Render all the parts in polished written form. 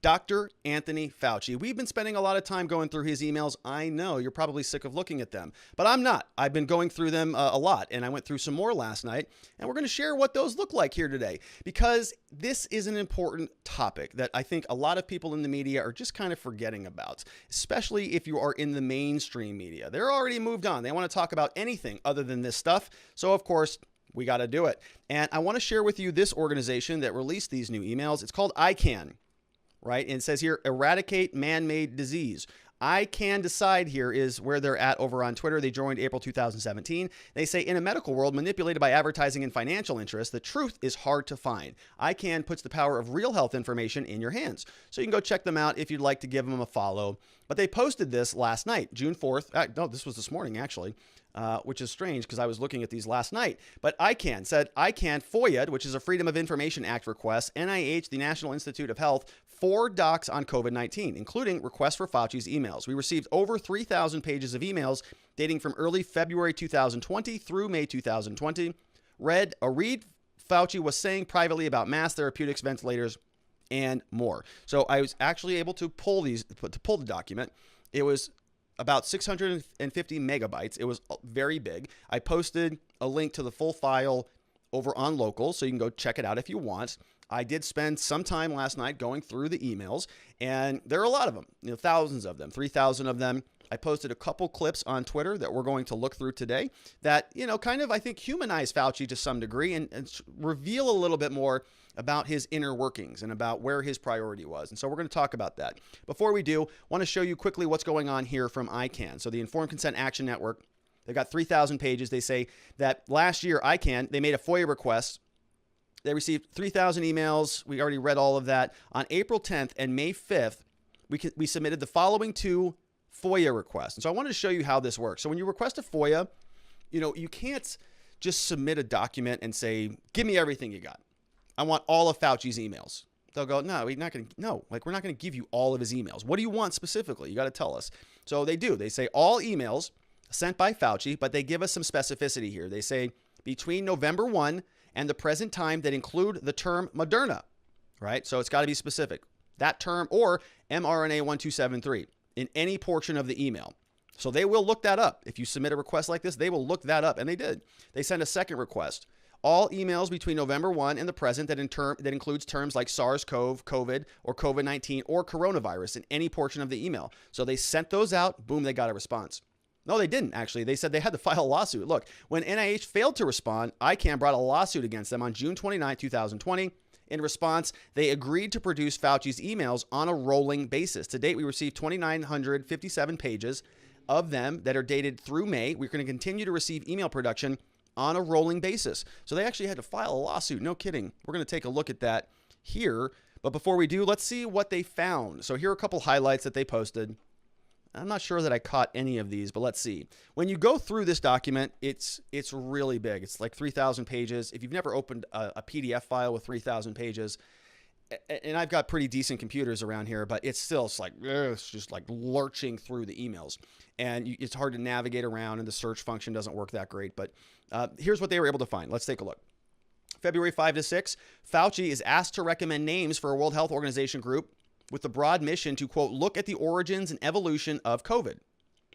Dr. Anthony Fauci. We've been spending a lot of time going through his emails. I know you're probably sick of looking at them, but I'm not. I've been going through them a lot, and I went through some more last night, and we're going to share what those look like here today, because this is an important topic that I think a lot of people in the media are just kind of forgetting about, especially if you are in the mainstream media. They're already moved on. They want to talk about anything other than this stuff. So, of course, we got to do it. And I want to share with you this organization that released these new emails. It's called ICANN. Right? And it says here, eradicate man-made disease. ICANN Decide here is where they're at over on Twitter. They joined April 2017. They say, in a medical world manipulated by advertising and financial interests, the truth is hard to find. ICANN puts the power of real health information in your hands. So you can go check them out if you'd like to give them a follow. But they posted this last night, June 4th. No, this was this morning, actually. Which is strange because I was looking at these last night. But ICANN said, ICANN FOIA, which is a Freedom of Information Act request, NIH, the National Institute of Health, 4 docs on COVID-19, including requests for Fauci's emails. We received over 3,000 pages of emails dating from early February 2020 through May 2020. Read Fauci was saying privately about mass therapeutics, ventilators, and more. So I was actually able to pull the document. It was about 650 megabytes. It was very big. I posted a link to the full file over on Local, so you can go check it out if you want. I did spend some time last night going through the emails, and there are a lot of them, thousands of them, 3,000 of them. I posted a couple clips on Twitter that we're going to look through today that, kind of, I think, humanize Fauci to some degree and reveal a little bit more about his inner workings and about where his priority was. And so we're going to talk about that. Before we do, I want to show you quickly what's going on here from ICANN. So the Informed Consent Action Network, they've got 3,000 pages. They say that last year, ICANN, they made a FOIA request. They received 3,000 emails. We already read all of that. On April 10th and May 5th, we submitted the following 2 FOIA requests. And so I wanted to show you how this works. So when you request a FOIA, you can't just submit a document and say, give me everything you got. I want all of Fauci's emails. They'll go, no, we're not going to give you all of his emails. What do you want specifically? You got to tell us. So they do. They say all emails sent by Fauci, but they give us some specificity here. They say between November 1 and the present time that include the term Moderna, right? So it's got to be specific. That term or mRNA 1273 in any portion of the email. So they will look that up. If you submit a request like this, they will look that up. And they did. They sent a second request. All emails between November 1 and the present that includes terms like SARS-CoV, COVID, or COVID-19, or coronavirus in any portion of the email. So they sent those out. Boom, they got a response. No, they didn't, actually. They said they had to file a lawsuit. Look, when NIH failed to respond, ICANN brought a lawsuit against them on June 29, 2020. In response, they agreed to produce Fauci's emails on a rolling basis. To date, we received 2,957 pages of them that are dated through May. We're going to continue to receive email production on a rolling basis. So they actually had to file a lawsuit. No kidding. We're going to take a look at that here. But before we do, let's see what they found. So here are a couple highlights that they posted. I'm not sure that I caught any of these, but let's see. When you go through this document, it's really big. It's like 3,000 pages. If you've never opened a PDF file with 3,000 pages, and I've got pretty decent computers around here, but it's just like lurching through the emails. And it's hard to navigate around, and the search function doesn't work that great. But here's what they were able to find. Let's take a look. February 5 to 6, Fauci is asked to recommend names for a World Health Organization group with the broad mission to, quote, look at the origins and evolution of COVID.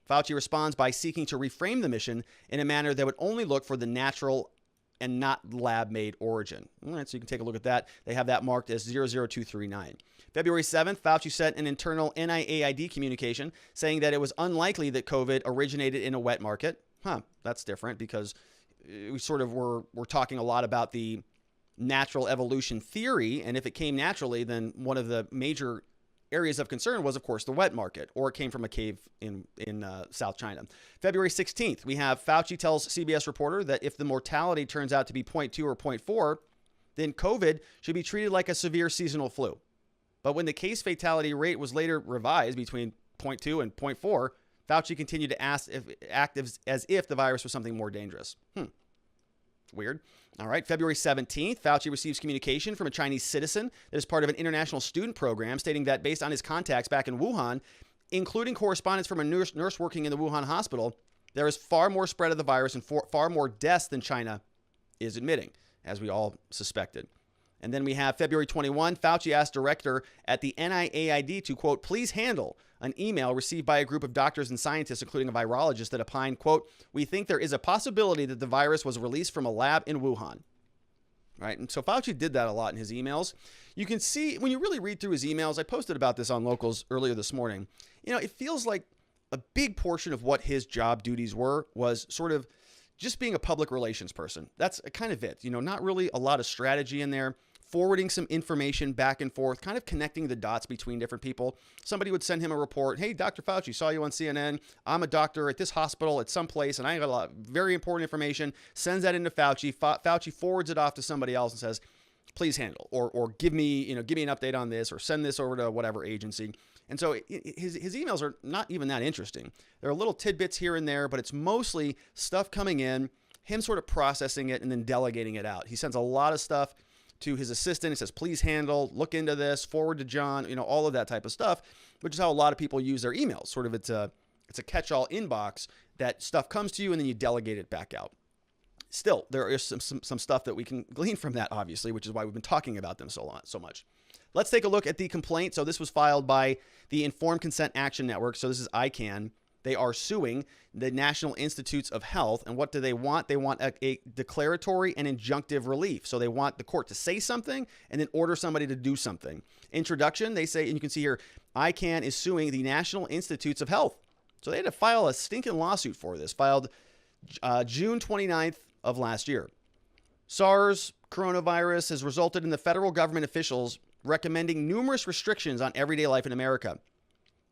Fauci responds by seeking to reframe the mission in a manner that would only look for the natural and not lab-made origin. All right, so you can take a look at that. They have that marked as 00239. February 7th, Fauci sent an internal NIAID communication saying that it was unlikely that COVID originated in a wet market. That's different because we sort of were talking a lot about the natural evolution theory, and if it came naturally, then one of the major areas of concern was, of course, the wet market, or it came from a cave in South China. February 16th, we have Fauci tells CBS reporter that if the mortality turns out to be 0.2 or 0.4, then COVID should be treated like a severe seasonal flu. But when the case fatality rate was later revised between 0.2 and 0.4, Fauci continued to act as if the virus was something more dangerous. Weird. All right. February 17th, Fauci receives communication from a Chinese citizen that is part of an international student program stating that based on his contacts back in Wuhan, including correspondence from a nurse working in the Wuhan hospital, there is far more spread of the virus and far more deaths than China is admitting, as we all suspected. And then we have February 21, Fauci asked director at the NIAID to, quote, please handle an email received by a group of doctors and scientists, including a virologist, that opined, quote, we think there is a possibility that the virus was released from a lab in Wuhan. Right? And so Fauci did that a lot in his emails. You can see when you really read through his emails, I posted about this on Locals earlier this morning. You know, it feels like a big portion of what his job duties was sort of just being a public relations person. That's kind of it. You know, not really a lot of strategy in there. Forwarding some information back and forth, kind of connecting the dots between different people. Somebody would send him a report. Hey, Dr. Fauci, saw you on CNN. I'm a doctor at this hospital at some place, and I got a lot of very important information. Sends that into Fauci. Fauci forwards it off to somebody else and says, please handle, or give me an update on this, or send this over to whatever agency. And so his emails are not even that interesting. There are little tidbits here and there, but it's mostly stuff coming in, him sort of processing it and then delegating it out. He sends a lot of stuff to his assistant. He says, please handle, look into this, forward to John, you know, all of that type of stuff, which is how a lot of people use their emails. Sort of it's a catch-all inbox that stuff comes to you and then you delegate it back out. Still, there is some stuff that we can glean from that, obviously, which is why we've been talking about them so much. Let's take a look at the complaint. So this was filed by the Informed Consent Action Network. So this is ICANN. They are suing the National Institutes of Health. And what do they want? They want a declaratory and injunctive relief. So they want the court to say something and then order somebody to do something. Introduction, they say, and you can see here, ICANN is suing the National Institutes of Health. So they had to file a stinking lawsuit for this, filed June 29th of last year. SARS coronavirus has resulted in the federal government officials recommending numerous restrictions on everyday life in America.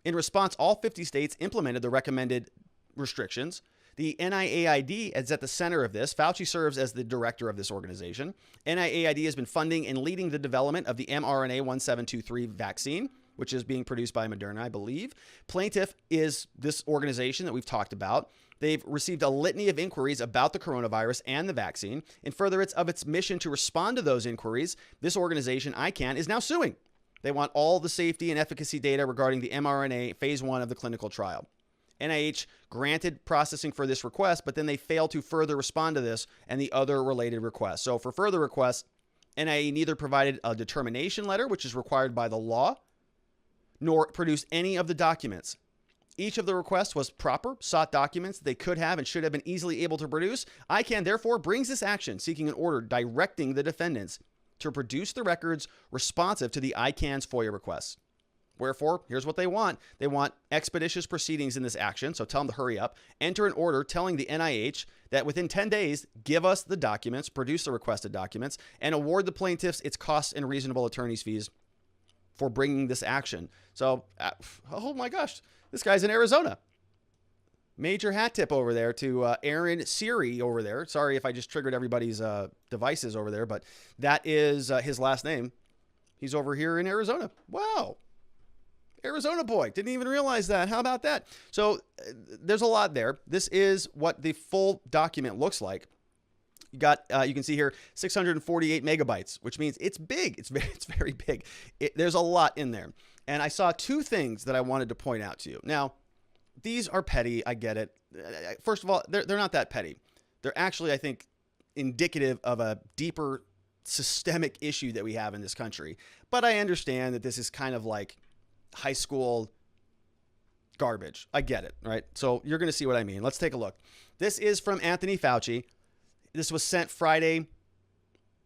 In response, all 50 states implemented the recommended restrictions. The NIAID is at the center of this. Fauci serves as the director of this organization. NIAID has been funding and leading the development of the mRNA 1723 vaccine, which is being produced by Moderna, I believe. Plaintiff is this organization that we've talked about. They've received a litany of inquiries about the coronavirus and the vaccine. In furtherance of its mission to respond to those inquiries, this organization, ICANN, is now suing. They want all the safety and efficacy data regarding the mRNA phase 1 of the clinical trial. NIH granted processing for this request, but then they failed to further respond to this and the other related requests. So for further requests, NIH neither provided a determination letter, which is required by the law, nor produced any of the documents. Each of the requests was proper, sought documents that they could have and should have been easily able to produce. ICANN therefore brings this action, seeking an order directing the defendants to produce the records responsive to the ICANN's FOIA requests. Wherefore, here's what they want. They want expeditious proceedings in this action, so tell them to hurry up. Enter an order telling the NIH that within 10 days, give us the documents, produce the requested documents, and award the plaintiffs its costs and reasonable attorney's fees for bringing this action. So, oh my gosh, this guy's in Arizona. Major hat tip over there to Aaron Siri over there. Sorry if I just triggered everybody's devices over there, but that is his last name. He's over here in Arizona. Wow. Arizona boy. Didn't even realize that. How about that? So there's a lot there. This is what the full document looks like. You got, you can see here, 648 megabytes, which means it's big. It's very big. There's a lot in there. And I saw two things that I wanted to point out to you. Now, these are petty. I get it. First of all, they're not that petty. They're actually, I think, indicative of a deeper systemic issue that we have in this country. But I understand that this is kind of like high school garbage. I get it, right? So you're going to see what I mean. Let's take a look. This is from Anthony Fauci. This was sent Friday,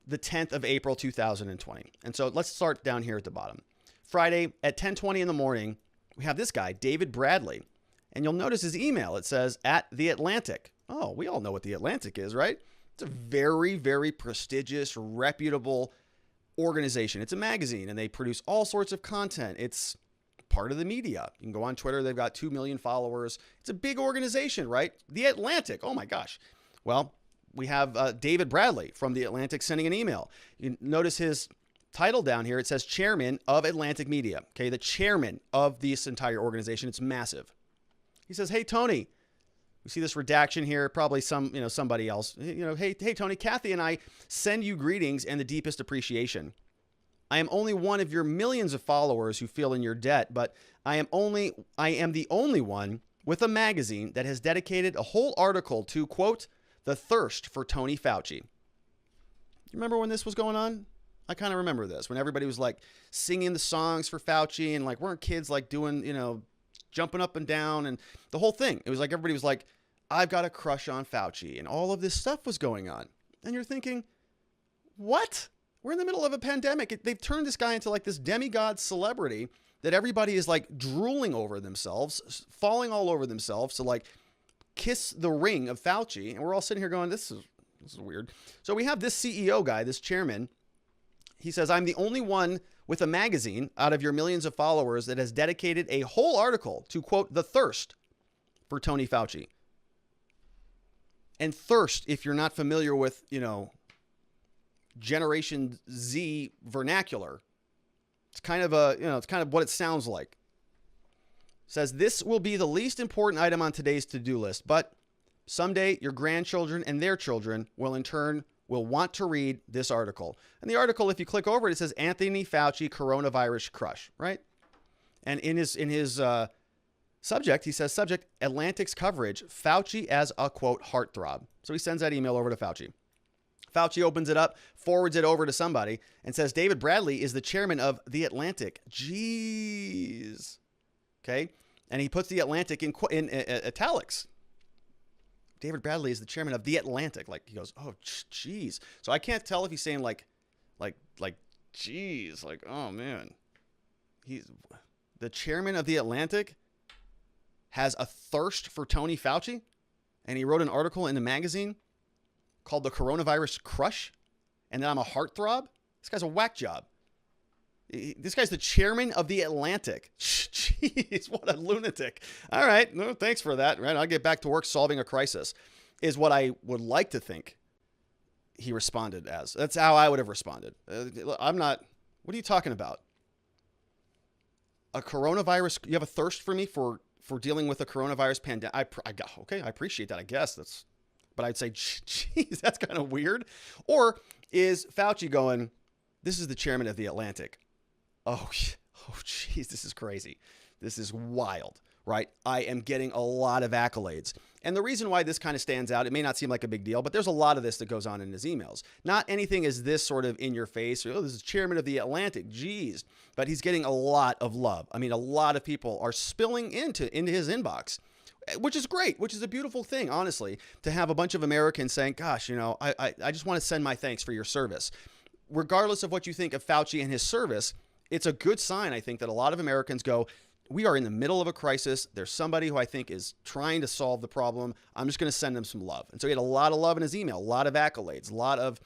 the 10th of April, 2020. And so let's start down here at the bottom. Friday at 10:20 in the morning, we have this guy, David Bradley. And you'll notice his email. It says, at The Atlantic. Oh, we all know what The Atlantic is, right? It's a very, very prestigious, reputable organization. It's a magazine, and they produce all sorts of content. It's part of the media. You can go on Twitter. They've got 2 million followers. It's a big organization, right? The Atlantic. Oh, my gosh. Well, we have David Bradley from The Atlantic sending an email. You notice his title down here. It says chairman of Atlantic Media. Okay, the chairman of this entire organization. It's massive. He says, hey, Tony, we see this redaction here, probably somebody else. Hey, Tony, Kathy and I send you greetings and the deepest appreciation. I am only one of your millions of followers who feel in your debt, but I am the only one with a magazine that has dedicated a whole article to, quote, the thirst for Tony Fauci. You remember when this was going on? I kind of remember this when everybody was like singing the songs for Fauci and like weren't kids like doing, jumping up and down and the whole thing. It was like everybody was like, I've got a crush on Fauci and all of this stuff was going on. And you're thinking, what? We're in the middle of a pandemic. They've turned this guy into like this demigod celebrity that everybody is like drooling over themselves, falling all over themselves to like kiss the ring of Fauci. And we're all sitting here going, this is weird. So we have this CEO guy, this chairman. He says, I'm the only one with a magazine out of your millions of followers that has dedicated a whole article to, quote, the thirst for Tony Fauci. And thirst, if you're not familiar with, Generation Z vernacular, it's kind of it's kind of what it sounds like. It says this will be the least important item on today's to-do list, but someday your grandchildren and their children will in turn want to read this article. And the article, if you click over it, it says Anthony Fauci coronavirus crush, right? And in his subject, he says subject Atlantic's coverage, Fauci as a quote heartthrob. So he sends that email over to Fauci. Fauci opens it up, forwards it over to somebody, and says David Bradley is the chairman of The Atlantic. Jeez. Okay. And he puts The Atlantic in italics. David Bradley is the chairman of The Atlantic. Like he goes, oh, geez. So I can't tell if he's saying like, geez, like, oh man, he's the chairman of The Atlantic has a thirst for Tony Fauci. And he wrote an article in the magazine called The Coronavirus Crush, and then I'm a heartthrob. This guy's a whack job. This guy's the chairman of The Atlantic. Jeez, what a lunatic. All right, no, thanks for that. Right, I'll get back to work solving a crisis, is what I would like to think he responded as. That's how I would have responded. I'm not, what are you talking about? A coronavirus, you have a thirst for me for dealing with a coronavirus pandemic? Okay, I appreciate that, I guess. But I'd say, geez, that's kind of weird. Or is Fauci going, this is the chairman of The Atlantic. Oh, geez, this is crazy. This is wild, right? I am getting a lot of accolades. And the reason why this kind of stands out, it may not seem like a big deal, but there's a lot of this that goes on in his emails. Not anything is this sort of in your face. Oh, this is chairman of The Atlantic. Geez. But he's getting a lot of love. I mean, a lot of people are spilling into his inbox, which is great, which is a beautiful thing, honestly, to have a bunch of Americans saying, gosh, I just want to send my thanks for your service. Regardless of what you think of Fauci and his service, it's a good sign, I think, that a lot of Americans go, we are in the middle of a crisis. There's somebody who I think is trying to solve the problem. I'm just going to send them some love. And so he had a lot of love in his email, a lot of accolades, a lot of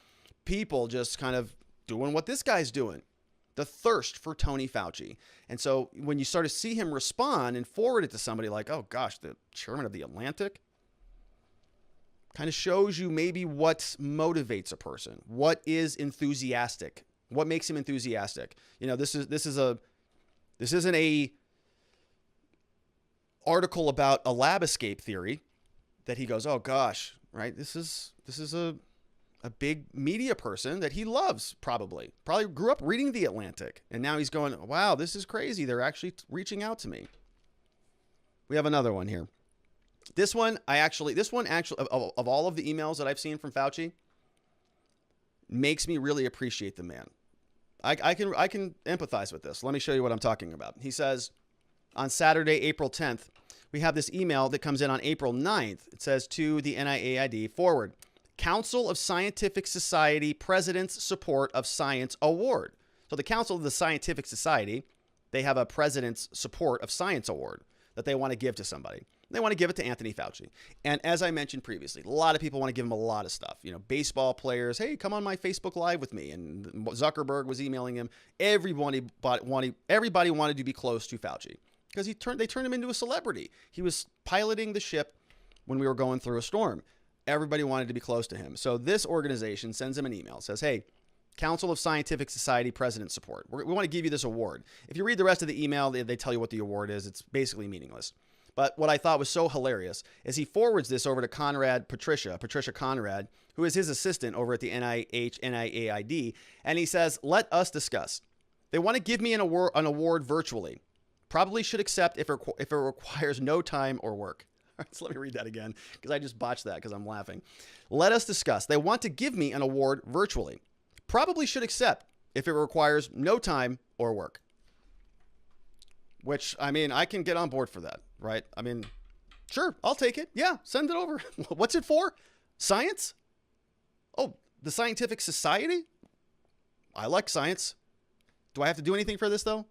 people just kind of doing what this guy's doing. The thirst for Tony Fauci. And so when you start to see him respond and forward it to somebody like, oh gosh, the chairman of The Atlantic, kind of shows you maybe what motivates a person, what is enthusiastic, what makes him enthusiastic. This isn't a article about a lab escape theory that he goes, oh gosh, right? This is a big media person that he loves, probably grew up reading The Atlantic. And now he's going, wow, this is crazy. They're actually reaching out to me. We have another one here. This one actually, of all of the emails that I've seen from Fauci, makes me really appreciate the man. I can empathize with this. Let me show you what I'm talking about. He says on Saturday, April 10th, we have this email that comes in on April 9th. It says to the NIAID forward, Council of Scientific Society President's Support of Science Award. So the Council of the Scientific Society, they have a President's Support of Science Award that they want to give to somebody. They want to give it to Anthony Fauci. And as I mentioned previously, a lot of people want to give him a lot of stuff. Baseball players, hey, come on my Facebook Live with me. And Zuckerberg was emailing him. Everybody wanted to be close to Fauci because they turned him into a celebrity. He was piloting the ship when we were going through a storm. Everybody wanted to be close to him. So this organization sends him an email, says, hey, Council of Scientific Society President Support. We want to give you this award. If you read the rest of the email, they tell you what the award is. It's basically meaningless. But what I thought was so hilarious is he forwards this over to Patricia Conrad, who is his assistant over at the NIAID, and he says, let us discuss. They want to give me an award virtually. Probably should accept if it requires no time or work. All right, so let me read that again because I just botched that because I'm laughing. Let us discuss. They want to give me an award virtually. Probably should accept if it requires no time or work. Which, I mean, I can get on board for that, right? I mean, sure, I'll take it. Yeah, send it over. What's it for? Science? Oh, the Scientific Society? I like science. Do I have to do anything for this, though?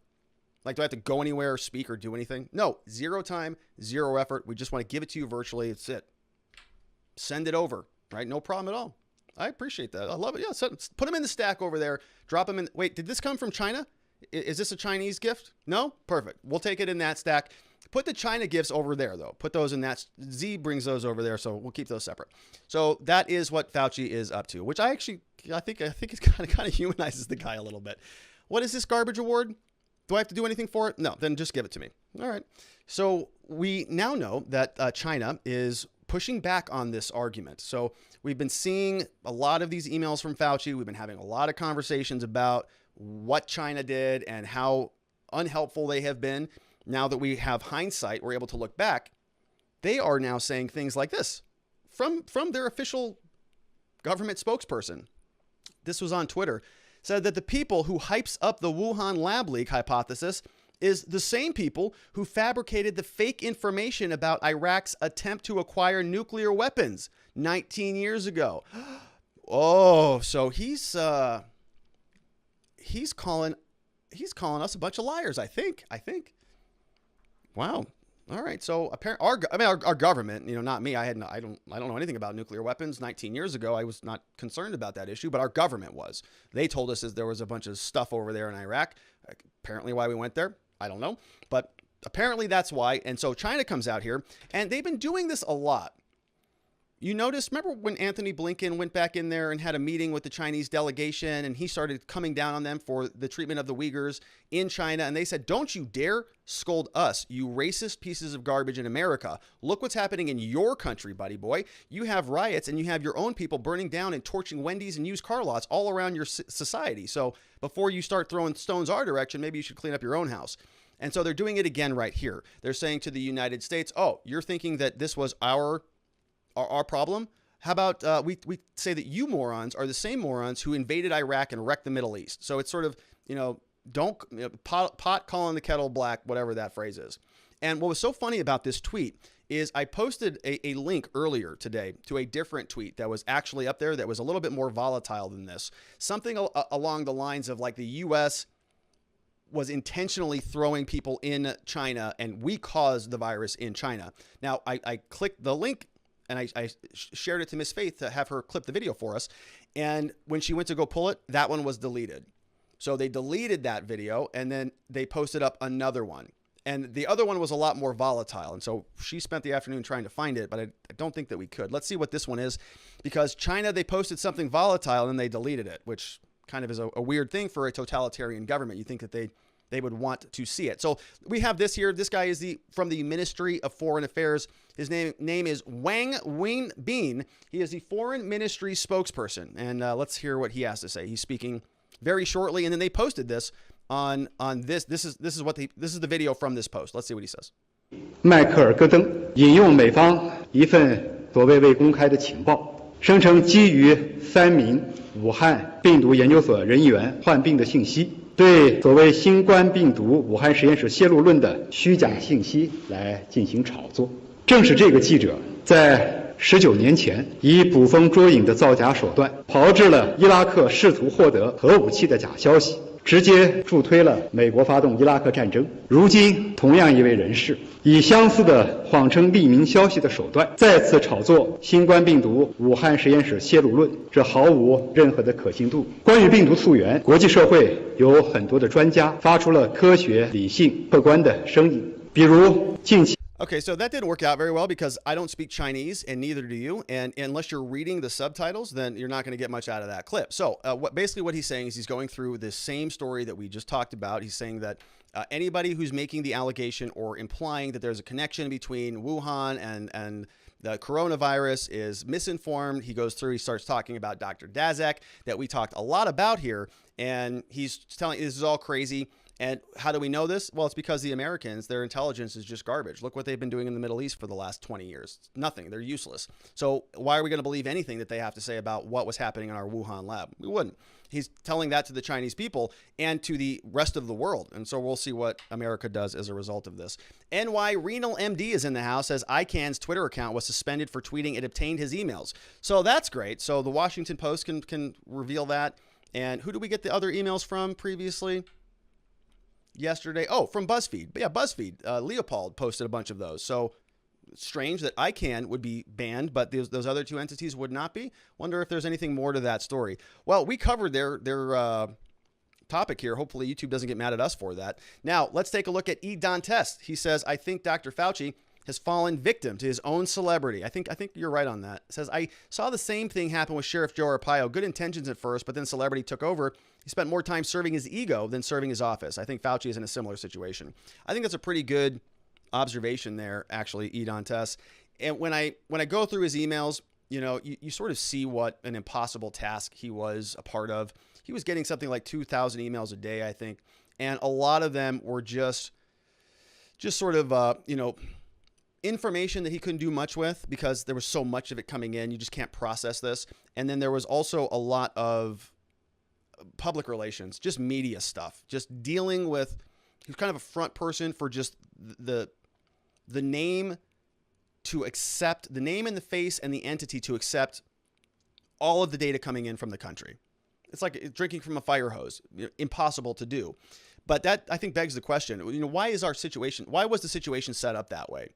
Like, do I have to go anywhere or speak or do anything? No, 0 time, 0 effort. We just want to give it to you virtually. It's it. Send it over, right? No problem at all. I appreciate that. I love it. Yeah, put them in the stack over there. Drop them in. Wait, did this come from China? Is this a Chinese gift? No? Perfect. We'll take it in that stack. Put the China gifts over there, though. Put those in that. Z brings those over there, so we'll keep those separate. So that is what Fauci is up to, which I think it kind of humanizes the guy a little bit. What is this garbage award? Do I have to do anything for it? No, then just give it to me. All right. So we now know that China is pushing back on this argument. So we've been seeing a lot of these emails from Fauci. We've been having a lot of conversations about what China did and how unhelpful they have been. Now that we have hindsight, we're able to look back. They are now saying things like this from their official government spokesperson. This was on Twitter. Said that the people who hypes up the Wuhan lab leak hypothesis is the same people who fabricated the fake information about Iraq's attempt to acquire nuclear weapons 19 years ago. Oh, so he's calling us a bunch of liars, I think. Wow. All right. So our government, not me. I don't know anything about nuclear weapons. 19 years ago, I was not concerned about that issue, but our government was. They told us there was a bunch of stuff over there in Iraq. Apparently why we went there, I don't know, but apparently that's why. And so China comes out here and they've been doing this a lot. You notice, remember when Anthony Blinken went back in there and had a meeting with the Chinese delegation and he started coming down on them for the treatment of the Uyghurs in China. And they said, don't you dare scold us, you racist pieces of garbage in America. Look what's happening in your country, buddy boy. You have riots and you have your own people burning down and torching Wendy's and used car lots all around your society. So before you start throwing stones our direction, maybe you should clean up your own house. And so they're doing it again right here. They're saying to the United States, oh, you're thinking that this was our problem? How about we say that you morons are the same morons who invaded Iraq and wrecked the Middle East. So it's sort of, pot calling the kettle black, whatever that phrase is. And what was so funny about this tweet is I posted a link earlier today to a different tweet that was actually up there that was a little bit more volatile than this. Something along the lines of like the U.S. was intentionally throwing people in China and we caused the virus in China. Now, I clicked the link and I shared it to Miss Faith to have her clip the video for us. And when she went to go pull it, that one was deleted. So they deleted that video and then they posted up another one. And the other one was a lot more volatile. And so she spent the afternoon trying to find it, but I don't think that we could. Let's see what this one is, because China, they posted something volatile and they deleted it, which kind of is a weird thing for a totalitarian government. You think that they would want to see it. So we have this here. This guy is from the Ministry of Foreign Affairs. His name is Wang Wenbin. He is the Foreign Ministry spokesperson. And let's hear what he has to say. He's speaking very shortly. And then they posted this on this. This is the video from this post. Let's see what he says. 迈克尔戈登引用美方一份所谓未公开的情报，声称基于3名武汉病毒研究所人员患病的信息，对所谓新冠病毒武汉实验室泄露论的虚假信息来进行炒作。正是这个记者在19年前以捕风捉影的造假手段，炮制了伊拉克试图获得核武器的假消息，直接助推了美国发动伊拉克战争。如今，同样一位人士以相似的谎称匿名消息的手段，再次炒作新冠病毒武汉实验室泄露论，这毫无任何的可信度。关于病毒溯源，国际社会有很多的专家发出了科学、理性、客观的声音，比如近期。Okay, so that didn't work out very well because I don't speak Chinese and neither do you. And unless you're reading the subtitles, then you're not going to get much out of that clip. So basically what he's saying is he's going through this same story that we just talked about. He's saying that anybody who's making the allegation or implying that there's a connection between Wuhan and the coronavirus is misinformed. He goes through, he starts talking about Dr. Daszak that we talked a lot about here. And he's telling this is all crazy. And how do we know this? Well, it's because the Americans, their intelligence is just garbage. Look what they've been doing in the Middle East for the last 20 years. Nothing. They're useless. So why are we going to believe anything that they have to say about what was happening in our Wuhan lab? We wouldn't. He's telling that to the Chinese people and to the rest of the world. And so we'll see what America does as a result of this. NY Renal MD is in the house, says ICANN's Twitter account was suspended for tweeting it obtained his emails. So that's great. So the Washington Post can reveal that. And who do we get the other emails from previously? Yesterday. Oh, from BuzzFeed. But yeah, BuzzFeed. Leopold posted a bunch of those. So strange that ICANN would be banned, but those other two entities would not be. Wonder if there's anything more to that story. Well, we covered their topic here. Hopefully YouTube doesn't get mad at us for that. Now, let's take a look at E. Dantes. He says, I think Dr. Fauci has fallen victim to his own celebrity. I think you're right on that. It says, I saw the same thing happen with Sheriff Joe Arpaio. Good intentions at first, but then celebrity took over. He spent more time serving his ego than serving his office. I think Fauci is in a similar situation. I think that's a pretty good observation there, actually, E. Dantes. And when I go through his emails, you sort of see what an impossible task he was a part of. He was getting something like 2,000 emails a day, I think. And a lot of them were just sort of, information that he couldn't do much with because there was so much of it coming in. You just can't process this. And then there was also a lot of public relations, just media stuff, just dealing with, he was kind of a front person for just the name to accept, the name and the face and the entity to accept all of the data coming in from the country. It's like drinking from a fire hose, impossible to do. But that, I think, begs the question, why was the situation set up that way?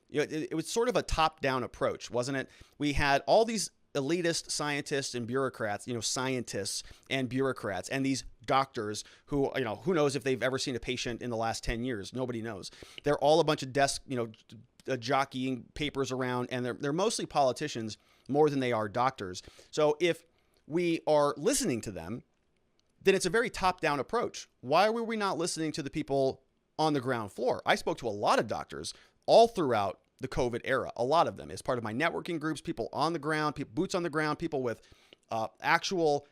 It was sort of a top-down approach, wasn't it? We had all these elitist scientists and bureaucrats, scientists and bureaucrats, and these doctors who, who knows if they've ever seen a patient in the last 10 years? Nobody knows. They're all a bunch of desk, jockeying papers around, and they're mostly politicians more than they are doctors. So if we are listening to them, then it's a very top-down approach. Why were we not listening to the people on the ground floor? I spoke to a lot of doctors all throughout the COVID era, a lot of them as part of my networking groups, people on the ground, boots on the ground, people with actual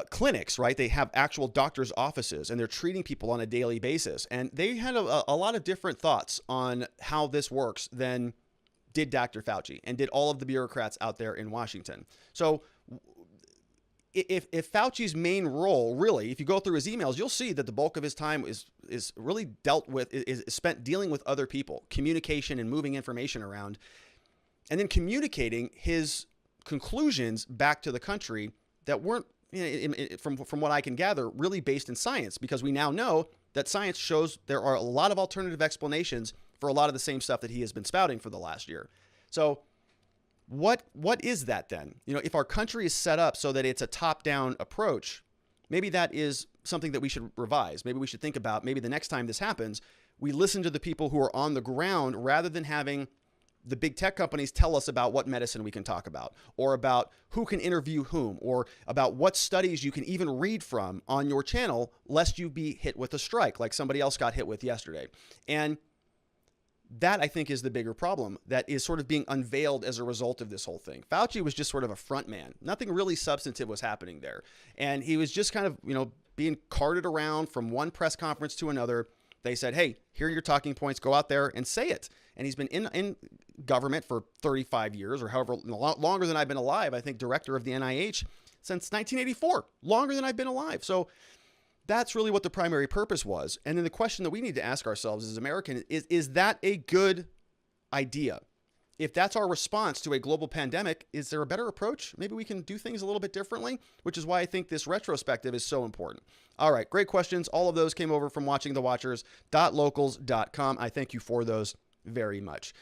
clinics, right? They have actual doctors' offices and they're treating people on a daily basis. And they had a lot of different thoughts on how this works than did Dr. Fauci and did all of the bureaucrats out there in Washington. So if Fauci's main role, really, if you go through his emails, you'll see that the bulk of his time is really is spent dealing with other people, communication and moving information around, and then communicating his conclusions back to the country that weren't, from what I can gather, really based in science, because we now know that science shows there are a lot of alternative explanations for a lot of the same stuff that he has been spouting for the last year. So what is that then? If our country is set up so that it's a top-down approach, maybe that is something that we should revise. Maybe we should think about, maybe the next time this happens, we listen to the people who are on the ground rather than having the big tech companies tell us about what medicine we can talk about, or about who can interview whom, or about what studies you can even read from on your channel, lest you be hit with a strike like somebody else got hit with yesterday. And that, I think, is the bigger problem that is sort of being unveiled as a result of this whole thing. Fauci was just sort of a front man. Nothing really substantive was happening there. And he was just kind of, being carted around from one press conference to another. They said, hey, here are your talking points. Go out there and say it. And he's been in government for 35 years or however longer than I've been alive. I think director of the NIH since 1984, longer than I've been alive. So that's really what the primary purpose was. And then the question that we need to ask ourselves as Americans is that a good idea? If that's our response to a global pandemic, is there a better approach? Maybe we can do things a little bit differently, which is why I think this retrospective is so important. All right, great questions. All of those came over from watchingthewatchers.locals.com. I thank you for those very much.